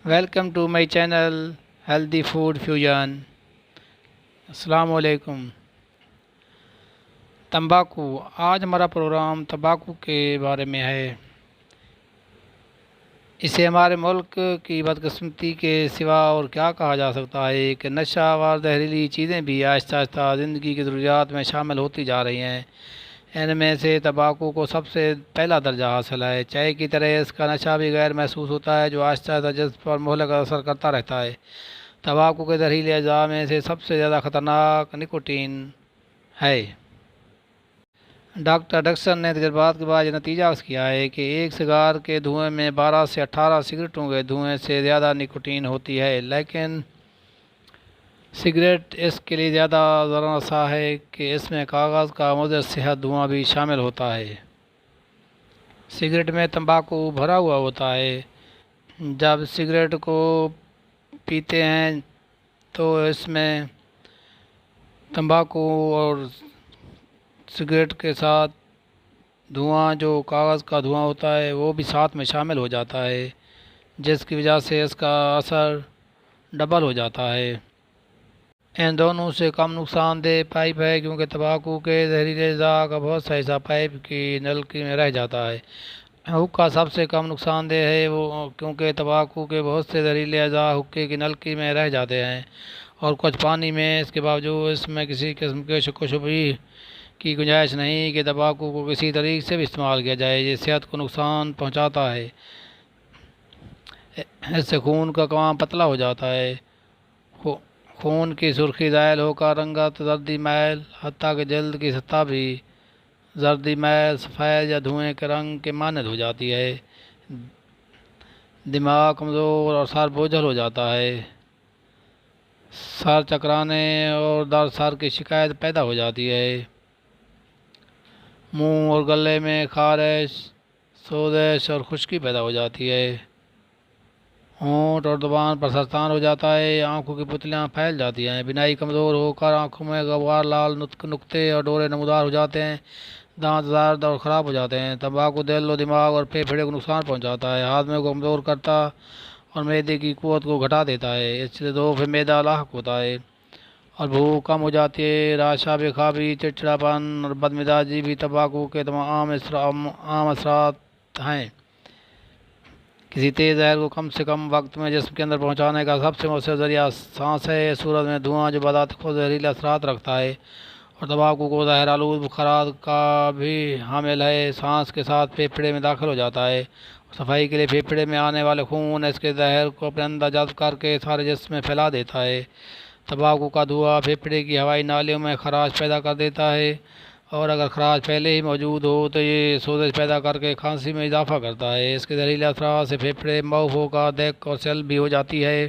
Welcome to my channel healthy food fusion. السلام علیکم۔ تمباکو، آج ہمارا پروگرام تمباکو کے بارے میں ہے۔ اسے ہمارے ملک کی بدقسمتی کے سوا اور کیا کہا جا سکتا ہے کہ نشہ آور زہریلی چیزیں بھی آہستہ آہستہ زندگی کی ضروریات میں شامل ہوتی جا رہی ہیں۔ ان میں سے تمباکو کو سب سے پہلا درجہ حاصل ہے۔ چائے کی طرح اس کا نشہ بھی غیر محسوس ہوتا ہے، جو آہستہ آہستہ جسم پر مہلک اثر کرتا رہتا ہے۔ تمباکو کے زہریلے اجزاء میں سے سب سے زیادہ خطرناک نکوٹین ہے۔ ڈاکٹر ڈکسن نے تجربات کے بعد یہ نتیجہ اخذ کیا ہے کہ ایک سگار کے دھوئیں میں 12 سے 18 سگریٹوں کے دھوئیں سے زیادہ نکوٹین ہوتی ہے، لیکن سگریٹ اس کے لیے زیادہ ضررسا ہے کہ اس میں کاغذ کا مضر صحت دھواں بھی شامل ہوتا ہے۔ سگریٹ میں تمباکو بھرا ہوا ہوتا ہے۔ جب سگریٹ کو پیتے ہیں تو اس میں تمباکو اور سگریٹ کے ساتھ دھواں جو کاغذ کا دھواں ہوتا ہے وہ بھی ساتھ میں شامل ہو جاتا ہے، جس کی وجہ سے اس کا اثر ڈبل ہو جاتا ہے۔ ان دونوں سے کم نقصان دہ پائپ ہے، کیونکہ تمباکو کے زہریلے اجزاء کا بہت سا حصہ پائپ کی نلکی میں رہ جاتا ہے۔ حقہ سب سے کم نقصان دہ ہے، کیونکہ تمباکو کے بہت سے زہریلے اجزاء حقے کی نلکی میں رہ جاتے ہیں اور کچھ پانی میں۔ اس کے باوجود اس میں کسی قسم کے شک و شبہ کی گنجائش نہیں کہ تمباکو کو کسی طریقے سے بھی استعمال کیا جائے۔ یہ صحت کو نقصان پہنچاتا ہے۔ اس سے خون کا قوام پتلا ہو جاتا ہے، خون کی سرخی زائل ہو کر رنگت زردی میل، حتیٰ کہ جلد کی سطح بھی زردی میل، سفید یا دھوئیں کے رنگ کے مانند ہو جاتی ہے۔ دماغ کمزور اور سر بوجھل ہو جاتا ہے۔ سر چکرانے اور درد سر کی شکایت پیدا ہو جاتی ہے۔ منہ اور گلے میں خارش، سوزش اور خشکی پیدا ہو جاتی ہے۔ ہونٹ اور زبان پر سرطان ہو جاتا ہے۔ آنکھوں کی پتلیاں پھیل جاتی ہیں۔ بینائی کمزور ہو کر آنکھوں میں غبار، لال نقطے اور ڈورے نمودار ہو جاتے ہیں۔ دانت زرد اور خراب ہو جاتے ہیں۔ تمباکو دل و دماغ اور پھیپھڑے کو نقصان پہنچاتا ہے، ہاضمے کو کمزور کرتا اور معدے کی قوت کو گھٹا دیتا ہے۔ اس سے ضعف معدہ لاحق ہوتا ہے اور بھوک کم ہو جاتی ہے۔ راشا، بے خوابی، چڑچڑاپن اور بدمزاجی بھی تمباکو کے عام اثرات ہیں۔ کسی تیز زہر کو کم سے کم وقت میں جسم کے اندر پہنچانے کا سب سے مؤثر ذریعہ سانس ہے۔ اس صورت میں دھواں جو بذات خود زہریلے اثرات رکھتا ہے اور تمباکو کو زہر آلود بخارات کا بھی حامل ہے، سانس کے ساتھ پھیپھڑے میں داخل ہو جاتا ہے اور صفائی کے لیے پھیپھڑے میں آنے والے خون اس کے زہر کو اپنے اندر جذب کر کے سارے جسم میں پھیلا دیتا ہے۔ تمباکو کا دھواں پھیپھڑے کی ہوائی نالیوں میں خراش پیدا کر دیتا ہے، اور اگر خراش پہلے ہی موجود ہو تو یہ سوزش پیدا کر کے کھانسی میں اضافہ کرتا ہے۔ اس کے زہریلے اثرات سے پھیپھڑے معاف ہو کر دق اور سل بھی ہو جاتی ہے۔